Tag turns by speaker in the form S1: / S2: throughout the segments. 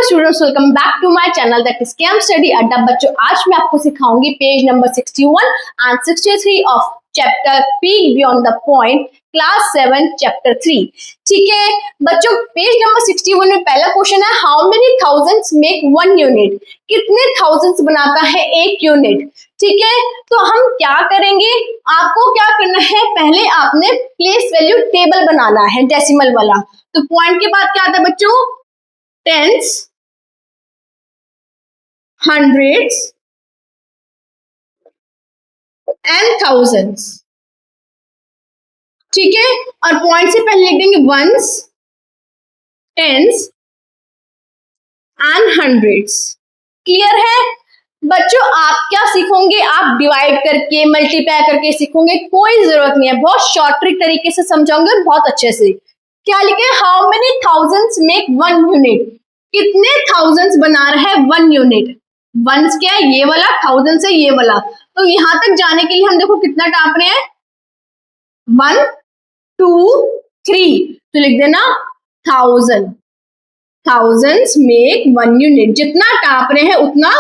S1: Students, welcome back to my channel that is KM study Adda. बच्चों, आज मैं आपको सिखाऊंगी page number 61 and 63 of chapter peak beyond the point class 7 chapter 3। ठीक है बच्चों, पेज नंबर 61 में पहला क्वेश्चन है, how many thousands make one unit? कितने थाउजेंड्स बनाता है एक यूनिट? ठीक है, तो हम क्या करेंगे, आपको क्या करना है, पहले आपने प्लेस वैल्यू टेबल बनाना है डेसिमल वाला। तो पॉइंट के बाद क्या आता है बच्चों, टेंस, हंड्रेड्स एंड थाउजेंड्स। ठीक है, और पॉइंट से पहले लिख देंगे ones, tens and hundreds. Clear है बच्चों? आप क्या सीखोगे, आप डिवाइड करके मल्टीप्लाई करके सीखोगे, कोई जरूरत नहीं है, बहुत शॉर्ट ट्रिक तरीके से समझाऊंगे और बहुत अच्छे से। क्या लिखे, how many thousands make one unit? कितने थाउजेंड्स बना रहा है वन यूनिट? वंस क्या है, ये वाला, थाउजेंड्स है ये वाला। तो यहां तक जाने के लिए हम देखो कितना टाप रहे हैं, 1 2 3, तो लिख देना thousand. Thousands make one unit, जितना टाप रहे हैं उतना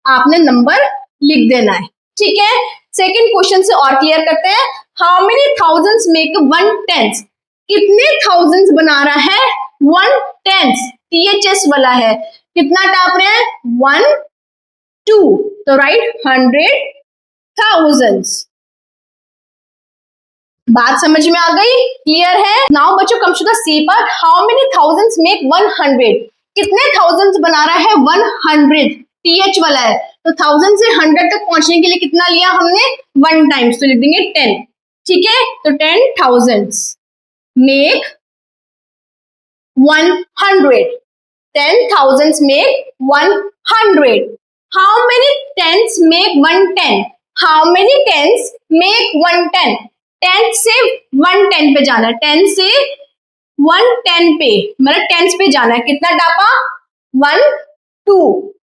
S1: आपने नंबर लिख देना है। ठीक है, सेकंड क्वेश्चन से और क्लियर करते हैं, how many thousands make one tens? कितने थाउजेंड्स बना रहा है वन टेंस? THS वाला है, कितना टाप रहे हैं, 1 2, तो राइट 100 थाउजेंड्स। बात समझ में आ गई, क्लियर है? नाउ बच्चों comes to the C part, how many thousands make 100? कितने थाउजेंड्स बना रहा है 100? TH वाला है, तो 1000 से 100 तक पहुंचने के लिए कितना लिया हमने, 1 टाइम्स, तो लिख देंगे 10। ठीक है, तो 10 thousands make 100। 10 thousands make 100। How many tens make 110? How many tens make 110? 10 से 110 पे जाना है, 10 से 110 पे, मतलब टेंस पे जाना है, कितना टापा, 1 2,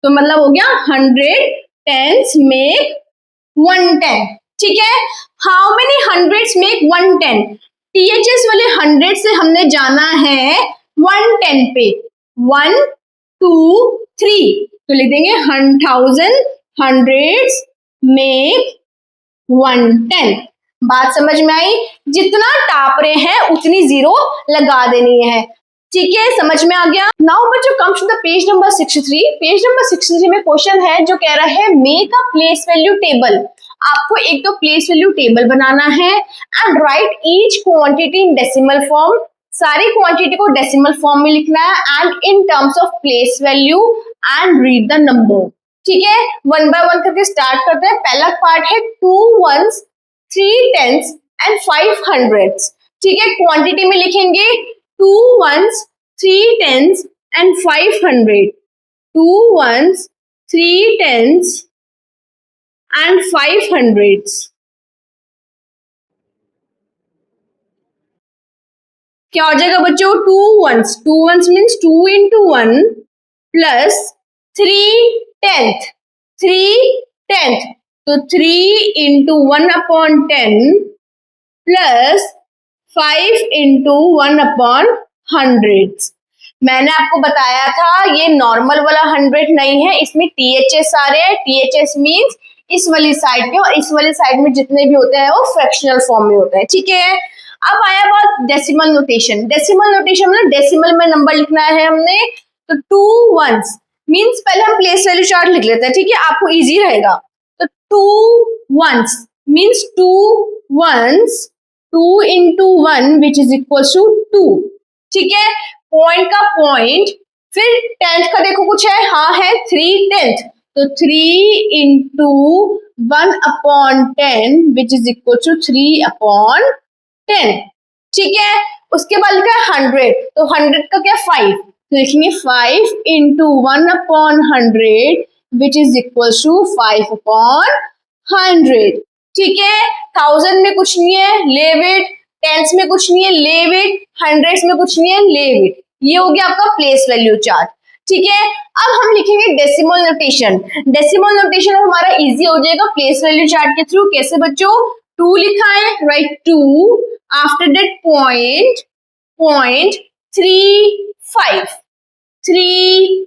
S1: तो मतलब हो गया 100 टेंस मेक 110। ठीक है, how many hundreds make 110? THS वाले 100 से हमने जाना है 110 पे, 1 2 3, तो लिख देंगे 1000 हंड्रेड्स मेक 110। बात समझ में आई? जितना टाप रहे हैं उतनी जीरो लगा देनी है। ठीक है, समझ में आ गया? नाउ बच्चों comes to the page number 63। Page number 63 में क्वेश्चन है जो कह रहा है, make a place value table. आपको एक तो प्लेस वैल्यू टेबल बनाना है and write each quantity in decimal form. सारी क्वांटिटी को डेसिमल फॉर्म में लिखना है and in terms of place value and read the number. ठीक है, वन बाय वन करके स्टार्ट करते हैं। पहला पार्ट है 2 1s 3 10s एंड 5 100s। ठीक है, क्वांटिटी में लिखेंगे 2 1s 3 10s and 500। 2 1s 3 10s and 500s। क्या हो जाएगा बच्चों, 2 1s means 2 into 1 plus 3 10th 3 10th, तो 3 into 1 upon 10 plus 5 into 1 upon 100। मैंने आपको बताया था ये नॉर्मल वाला 100 नहीं है, इसमें THS आ रहे हैं। THS मीन्स इस वाली साइड में और इस वाली साइड में जितने भी होते हैं वो फ्रैक्शनल फॉर्म में होता है। ठीक है, अब आया बात डेसिमल नोटेशन। डेसिमल नोटेशन मतलब डेसिमल में नंबर लिखना है हमने, तो 2 1s मीन्स पहले हम प्लेस वैल्यू चार्ट लिख लेते हैं। ठीक है, आपको इजी रहेगा। तो 2 1s means 2 1s 2 into 1 which is equals to 2। ठीक है, पॉइंट का पॉइंट, फिर टेंथ का देखो कुछ है, हाँ है 3 10th, तो 3 into 1 upon 10 which is equal to 3 upon 10। ठीक है, उसके बाद लिखा है 100, तो 100 का क्या 5, तो लिखेंगे 5 into 1 upon 100 which is equals to 5 upon 100। ठीक है, 1000 में कुछ नहीं है, लेव इट। टेंस में कुछ नहीं है, लेव इट। हंड्रेड्स में कुछ नहीं है, लेव इट। ये हो गया आपका प्लेस वैल्यू चार्ट। ठीक है, अब हम लिखेंगे डेसिमल नोटेशन। डेसिमल नोटेशन हमारा इजी हो जाएगा प्लेस वैल्यू चार्ट के थ्रू। कैसे बच्चों, 2 लिखा है, राइट 2, आफ्टर दैट पॉइंट 3 5 3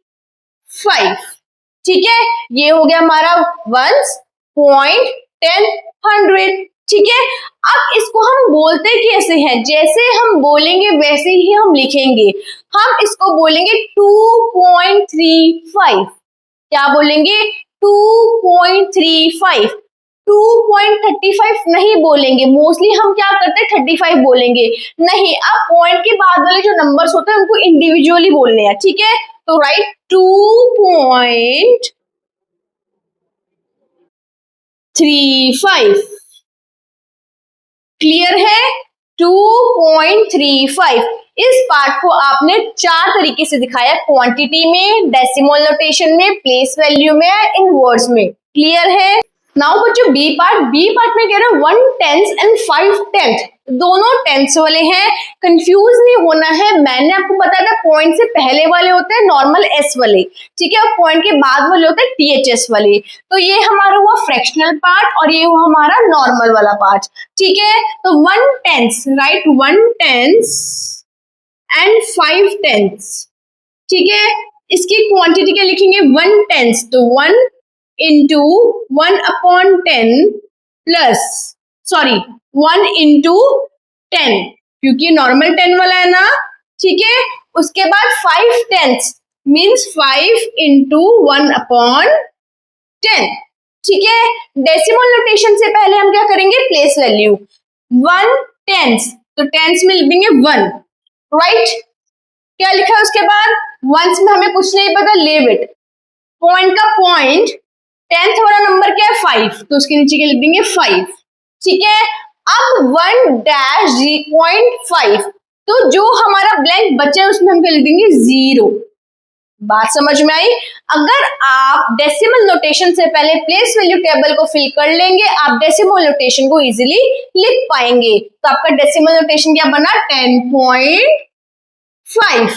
S1: 5। ठीक है, ये हो गया हमारा वंस, पॉइंट, टेंथ, हंड्रेड। ठीक है, अब इसको हम बोलते कैसे हैं, जैसे हम बोलेंगे वैसे ही हम लिखेंगे। हम इसको बोलेंगे 2.35। क्या बोलेंगे? 2.35। 2.35 नहीं बोलेंगे, मोस्टली हम क्या करते हैं 35 बोलेंगे। नहीं, अब पॉइंट के बाद वाले जो नंबर्स होते हैं उनको इंडिविजुअली बोलने हैं। ठीक है, तो राइट 2.35। क्लियर है? 2.35। इस पार्ट को आपने चार तरीके से दिखाया, क्वांटिटी में, डेसिमल नोटेशन में, प्लेस वैल्यू में, इन वर्ड्स में। क्लियर है? नाउ बच्चों बी पार्ट में कह रहे हैं 1/10 एंड 5/10 दोनों टेंथ्स वाले हैं। कंफ्यूज नहीं होना है, मैंने आपको बताया था पॉइंट से पहले वाले होते हैं नॉर्मल एस वाले, ठीक है, और पॉइंट के बाद वाले होते हैं टीएचएस वाले। तो ये हमारा हुआ फ्रैक्शनल पार्ट और ये हुआ हमारा नॉर्मल वाला पार्ट। ठीक है, तो 1/10 राइट, 1/10 एंड 5/10। ठीक है, इसकी क्वांटिटी क्या लिखेंगे? 1/10, तो 1 into 1/10 प्लस 1 into 10, क्योंकि नॉर्मल 10 वाला है ना। ठीक है, उसके बाद 5/10 मीन्स 5 into 1/10। ठीक है, डेसिमल नोटेशन से पहले हम क्या करेंगे? प्लेस वैल्यू 1/10, तो टेंस में लिख देंगे 1। राइट, क्या लिखा है उसके बाद? वंस में हमें कुछ नहीं पता, लीव इट। पॉइंट का पॉइंट, टेंथ वाला नंबर क्या है? 5, तो उसके नीचे क्या लिख देंगे? 5। ठीक है, अब 1-0.5, तो जो हमारा ब्लैंक बचा है उसमें हम क्या लिख देंगे? 0। बात समझ में आई? अगर आप डेसिमल नोटेशन से पहले प्लेस वैल्यू टेबल को फिल कर लेंगे, आप डेसिमल नोटेशन को इजीली लिख पाएंगे। तो आपका डेसिमल नोटेशन क्या बना? 10.5।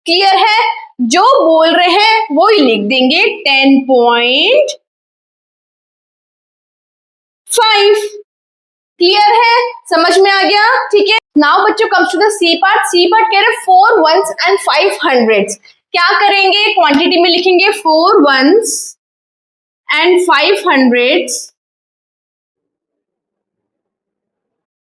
S1: क्लियर है? जो बोल रहे हैं वो ही लिख देंगे 10.5। क्लियर है? समझ में आ गया? ठीक है, नाउ बच्चों comes to the C part. C part कह रहे 4 ones एंड 5 hundreds। क्या करेंगे? क्वांटिटी में लिखेंगे 4 ones एंड 5 hundreds,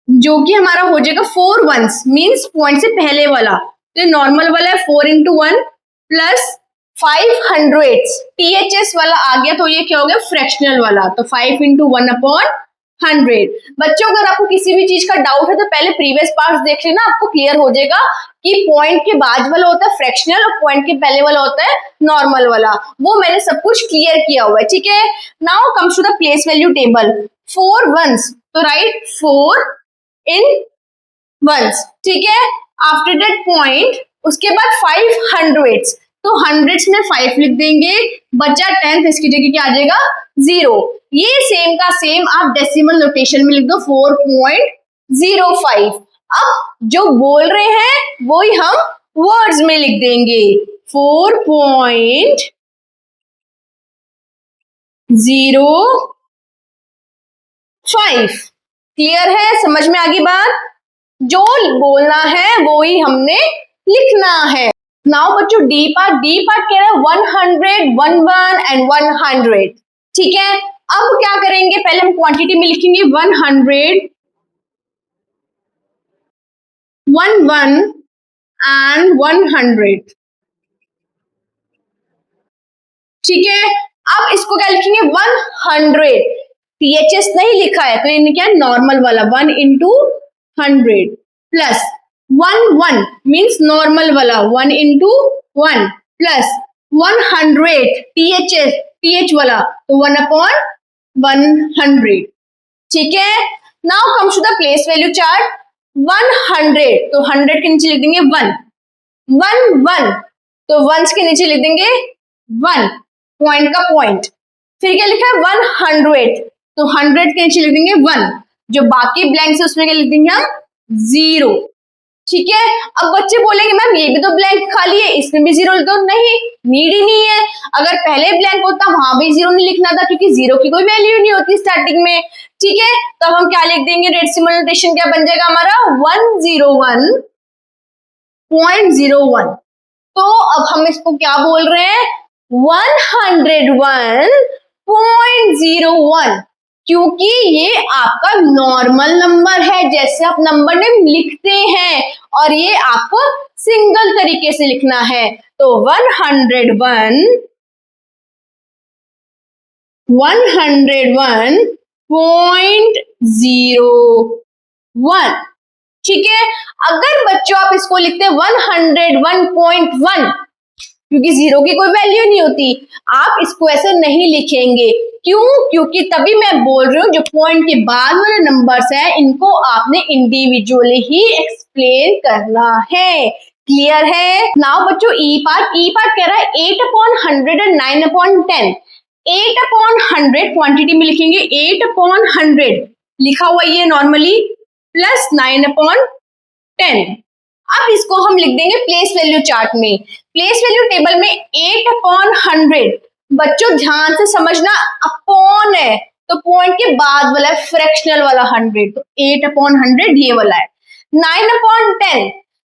S1: जो कि हमारा हो जाएगा 4 ones मीन्स पॉइंट से पहले वाला, तो नॉर्मल वाला है 4 into 1 प्लस 5 hundreds, टीएचएस वाला आ गया तो ये क्या हो गया? फ्रैक्शनल वाला, तो 5 into 1/100। बच्चों अगर आपको किसी भी चीज का डाउट है तो पहले प्रीवियस पार्ट्स देख लेना, आपको क्लियर हो जाएगा कि पॉइंट के बाद वाला होता है फ्रैक्शनल और पॉइंट के पहले वाला होता है नॉर्मल वाला। वो मैंने सब कुछ क्लियर किया हुआ है। ठीक है, now comes to the place value table. 4 ones, तो राइट 4 in ones। ठीक है, आफ्टर दैट पॉइंट, उसके बाद 5 hundreds, तो हंड्रेड्स में 5 लिख देंगे, बचा 10, इसकी जगह क्या आ जाएगा? 0। ये सेम का सेम आप डेसिमल नोटेशन में लिख दो 4.05। अब जो बोल रहे हैं वो ही हम वर्ड्स में लिख देंगे 4.05। क्लियर है? समझ में आ गई बात? जो बोलना है वो ही हमने लिखना है। नाउ बच्चों डी पार्ट कह रहा है 100, 11 एंड 100। ठीक है, अब क्या करेंगे? पहले हम क्वांटिटी में लिखेंगे 100, 11 एंड 100। ठीक है, अब इसको क्या लिखेंगे? 100, टीएचएस नहीं लिखा है तो ये क्या है? नॉर्मल वाला 1 into 100 प्लस 1 मीन्स नॉर्मल वाला 1 into 1 प्लस 100 टीएच वाला, तो 1/100। ठीक है, now comes to the place value chart. 100, तो 100 के नीचे लिख देंगे 1, 1 तो 1 के नीचे लिख देंगे 1, पॉइंट का पॉइंट। फिर क्या लिखा है? 100, तो 100 के नीचे लिख देंगे 1, जो बाकी ब्लैंक्स है उसमें क्या लिख देंगे हम? 0। ठीक है, अब बच्चे बोलेंगे मैम ये भी तो ब्लैंक खाली है, इसमें भी 0 लिख दो। नहीं, नीड ही नहीं है। अगर पहले ब्लैंक होता वहां भी 0 नहीं लिखना था, क्योंकि 0 की कोई वैल्यू नहीं होती स्टार्टिंग में। ठीक है, तो अब हम क्या लिख देंगे? डेसिमल नोटेशन क्या बन जाएगा हमारा? 101.01। तो अब हम इसको क्या बोल रहे हैं? 101.01, क्योंकि ये आपका नॉर्मल नंबर है, जैसे आप नंबर नेम लिखते हैं, और ये आपको सिंगल तरीके से लिखना है। तो 101.01, ठीक है। अगर बच्चों आप इसको लिखते 101.1, क्योंकि जीरो की कोई वैल्यू नहीं होती, आप इसको ऐसे नहीं लिखेंगे। क्यों? क्योंकि तभी मैं बोल रही हूँ जो पॉइंट के बाद वाले नंबर्स है इनको आपने इंडिविजुअली ही एक्सप्लेन करना है। क्लियर है? नाउ बच्चों ई पार्ट कह रहा है 8/100 and 9/10। 8/100 क्वांटिटी में लिखेंगे 8/100 लिखा हुआ ये नॉर्मली, प्लस 9/10। अब इसको हम लिख देंगे प्लेस वैल्यू चार्ट में, प्लेस वैल्यू टेबल में 8/100। बच्चों ध्यान से समझना, अपॉन है तो पॉइंट के बाद वाला है फ्रैक्शनल वाला 100, तो 8/100 ये वाला है। 9/10,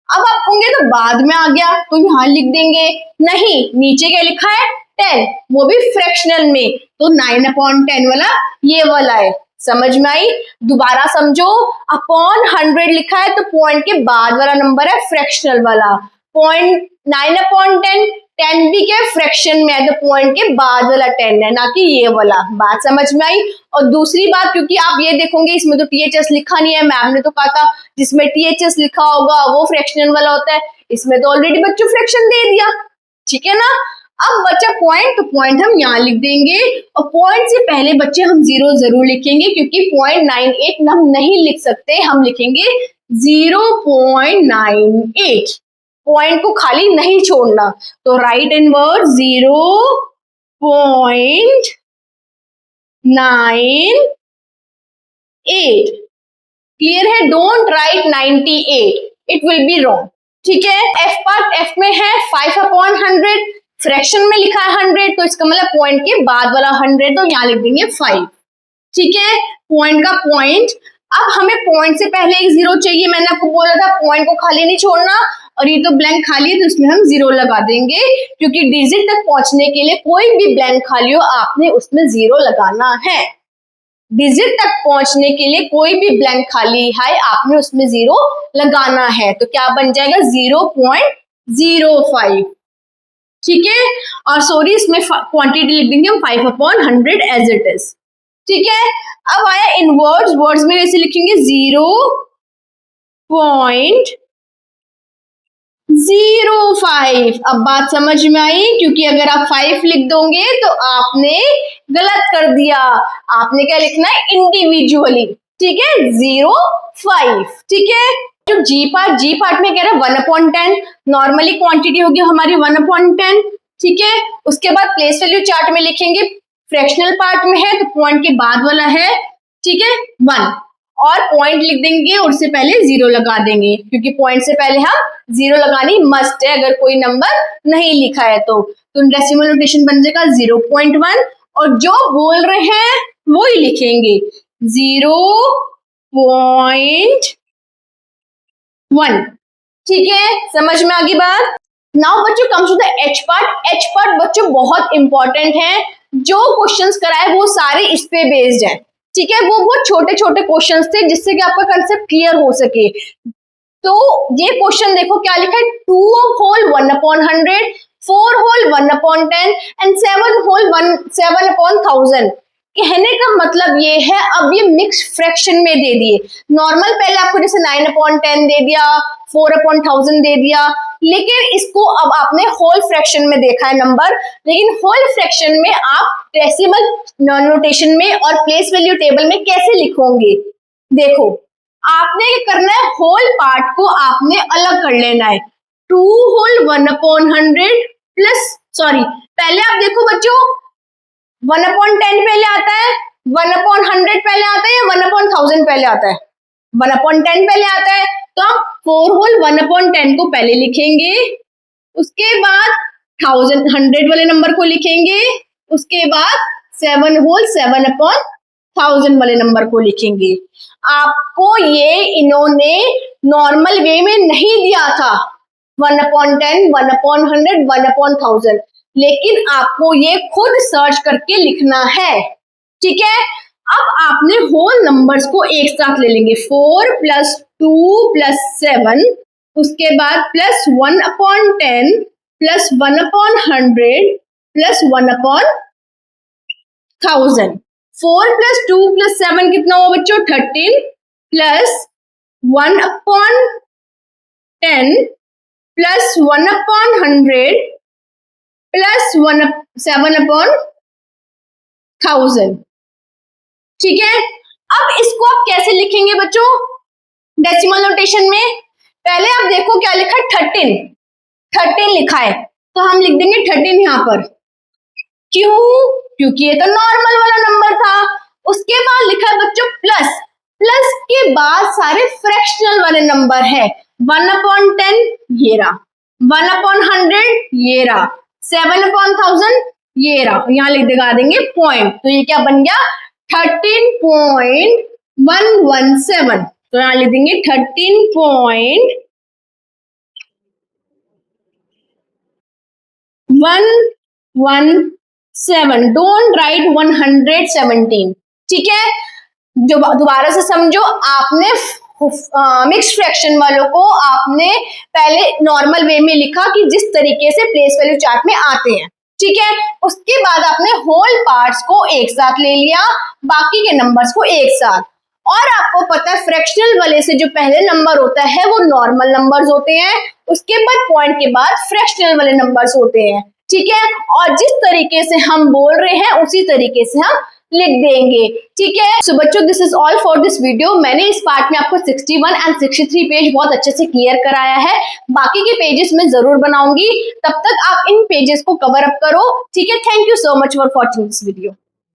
S1: अब आप होंगे तो बाद में आ गया तो यहां लिख देंगे, नहीं नीचे क्या लिखा है 10, वो भी फ्रैक्शनल में, तो 9/10 वाला ये वाला है। समझ में आई? दोबारा समझो, अपॉन 100 लिखा है तो पॉइंट के बाद वाला नंबर है फ्रैक्शनल वाला। पॉइंट 9/10, 10 भी क्या फ्रैक्शन में है तो पॉइंट के बाद वाला 10 है, ना कि ये वाला। बात समझ में आई? और दूसरी बात, क्योंकि आप ये देखोगे इसमें तो THS लिखा नहीं है, मैम ने तो कहा था जिसमें THS लिखा होगा वो फ्रैक्शनल वाला होता है, इसमें तो ऑलरेडी बच्चों फ्रैक्शन दे दिया, ठीक है ना। अब बच्चा पॉइंट, तो पॉइंट हम यहाँ लिख देंगे, और पॉइंट से पहले बच्चे हम 0 जरूर लिखेंगे, क्योंकि 0.98 हम नहीं लिख सकते, हम लिखेंगे 0.98। पॉइंट को खाली नहीं छोड़ना, तो राइट इनवर्ड 0.98। क्लियर है? Don't write 98, it will be wrong, ठीक है। एफ पार्ट, एफ में है 5/100, फ्रैक्शन में लिखा है 100, तो इसका मतलब पॉइंट के बाद वाला 100, तो यहाँ लिख देंगे 5, ठीक है। पॉइंट का पॉइंट, अब हमें पॉइंट से पहले एक 0 चाहिए, मैंने आपको बोला था पॉइंट को खाली नहीं छोड़ना, और ये तो ब्लैंक खाली है तो इसमें हम 0 लगा देंगे, क्योंकि डिजिट तक पहुंचने के लिए कोई भी ब्लैंक खाली हो आपने उसमें 0 लगाना है। डिजिट तक पहुंचने के लिए कोई भी ब्लैंक खाली है आपने उसमें 0 लगाना है, तो क्या बन जाएगा 0.05, ठीक है। और सॉरी इसमें क्वांटिटी लिख देंगे हम 5/100 एज इट इज, ठीक है। अब आया इन वर्ड्स, वर्ड्स में ऐसे लिखेंगे 0.05। अब बात समझ में आई? क्योंकि अगर आप 5 लिख दोगे तो आपने गलत कर दिया, आपने क्या लिखना है इंडिविजुअली, ठीक है 0.5, ठीक है। जो जी पार्ट में कह रहा है 1/10, नॉर्मली क्वांटिटी होगी हमारी 1/10, ठीक है। उसके बाद प्लेस वैल्यू चार्ट में लिखेंगे, फ्रैक्शनल पार्ट में है तो पॉइंट के बाद वाला है, ठीक है 1, और पॉइंट लिख देंगे और उससे पहले 0 लगा देंगे, क्योंकि पॉइंट से पहले हम 0 लगानी मस्ट है अगर कोई नंबर नहीं लिखा है तो डेसिमल नोटेशन बन जाएगा 0.1, और जो बोल रहे हैं वो ही लिखेंगे 0.1, ठीक है। समझ में आ गई बात? नाउ बच्चों comes to the H part. H part बच्चों बहुत इंपॉर्टेंट है, जो क्वेश्चंस कराए वो सारे इस पे बेस्ड है, ठीक है। वो बहुत छोटे छोटे क्वेश्चंस थे जिससे कि आपका कंसेप्ट क्लियर हो सके। तो ये क्वेश्चन देखो क्या लिखा है, 2 होल 1/100, 4 होल 1/10 एंड 7 होल 7/1000। कहने का मतलब ये है, अब ये मिक्स फ्रैक्शन में दे दिए। नॉर्मल पहले आपको जैसे 9/10 दे दिया, 4/1000 दे दिया, लेकिन इसको अब आपने होल फ्रैक्शन में देखा है नंबर, लेकिन होल फ्रैक्शन में आप डेसिमल नोटेशन में और प्लेस वैल्यू टेबल में कैसे लिखोगे? देखो आपने करना है, होल पार्ट को आपने अलग कर लेना है। 2 होल 1/100 प्लस, सॉरी पहले आप देखो बच्चों 1/10 पहले आता है, 1/100 पहले आता है या 1/1000 पहले आता है? 1/10 पहले आता है, तो हम 4 होल 1/10 को पहले लिखेंगे, उसके बाद 100 वाले नंबर को लिखेंगे, उसके बाद 7 होल 7/1000 वाले नंबर को लिखेंगे। आपको ये इन्होंने नॉर्मल वे में नहीं दिया था 1/10, 1/100, 1/1000, लेकिन आपको ये खुद सर्च करके लिखना है, ठीक है। अब आपने होल नंबर्स को एक साथ ले लेंगे, 4 + 2 + 7, उसके बाद +1/10 + 1/100 + 1/1000। 4 + 2 + 7 कितना हुआ बच्चों? 13 + 1/10 + 1/100 + 7/1000, ठीक है। अब इसको आप कैसे लिखेंगे बच्चों? डेसिमल नोटेशन में पहले आप देखो क्या लिखा है, 13 लिखा है, तो हम लिख देंगे 13 यहां पर। क्यों? क्योंकि ये तो नॉर्मल वाला नंबर था। उसके बाद लिखा है बच्चों प्लस, प्लस के बाद सारे फ्रैक्शनल वाले नंबर है। 1/10 ये रहा, 1/100 ये रहा, 7/1000 ये रहा, यहां लगा देंगे पॉइंट, तो ये क्या बन गया? 13.117। तो यहां लिख देंगे 13.117। डोंट राइट 117, ठीक है। जो दोबारा से समझो, आपने मिक्स फ्रैक्शन वालों को आपने पहले नॉर्मल वे में लिखा कि जिस तरीके से प्लेस वैल्यू चार्ट में आते हैं, ठीक है। उसके बाद आपने होल पार्ट्स को एक साथ ले लिया, बाकी के नंबर्स को एक साथ। और आपको पता है फ्रैक्शनल वाले से जो पहले नंबर होता है वो नॉर्मल नंबर्स होते हैं, उसके बाद पॉइंट के बाद फ्रैक्शनल वाले नंबर्स होते हैं, ठीक है। और जिस तरीके से हम बोल रहे हैं उसी तरीके से हम लिख देंगे, ठीक है। सो बच्चों, this is all for this video. मैंने इस पार्ट में आपको 61 एंड 63 पेज बहुत अच्छे से क्लियर कराया है। बाकी के पेजेस में जरूर बनाऊंगी, तब तक आप इन पेजेस को कवर अप करो, ठीक है। Thank you so much for watching this video.